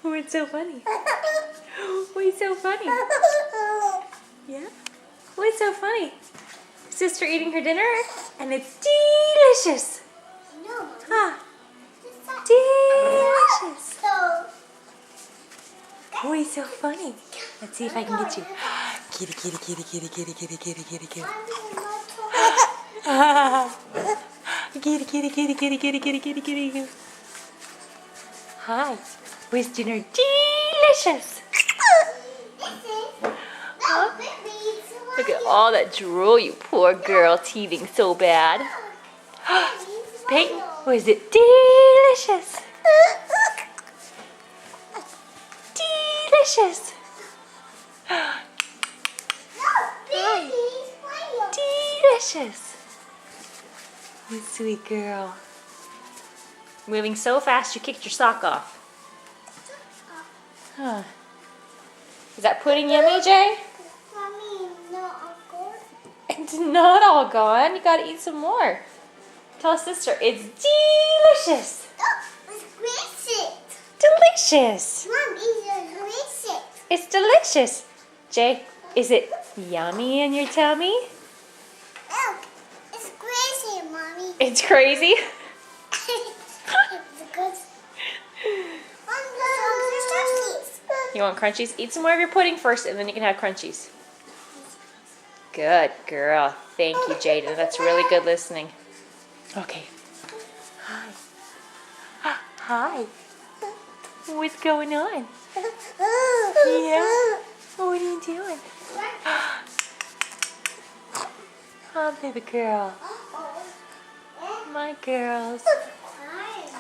What's so funny? What's so funny? Yeah? What's so funny? Sister eating her dinner and it's delicious. No. Huh? Delicious. What's so funny? Let's see if I can get you. Kitty, kitty, kitty, kitty, kitty, kitty, kitty, kitty, kitty. Kitty, kitty, kitty, kitty, kitty, kitty, kitty, kitty. Hi. Was dinner delicious? Huh? Look at all that drool, you poor girl, teething so bad. Peyton, was it delicious? Delicious. Delicious. You sweet girl. Moving so fast you kicked your sock off. Huh. Is that pudding yummy, Jay? Mommy, not good. It's not all gone. You gotta eat some more. Tell sister, it's delicious. It's delicious. Delicious. Mom, it's delicious. It's delicious. Jay, is it yummy in your tummy? Look, it's crazy, Mommy. It's crazy. You want crunchies? Eat some more of your pudding first and then you can have crunchies. Good girl. Thank you, Jada. That's really good listening. Okay. Hi. Hi. What's going on? Yeah? What are you doing? Oh, baby girl. My girls.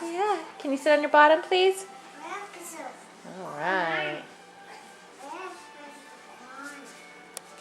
Yeah. Can you sit on your bottom, please? All right.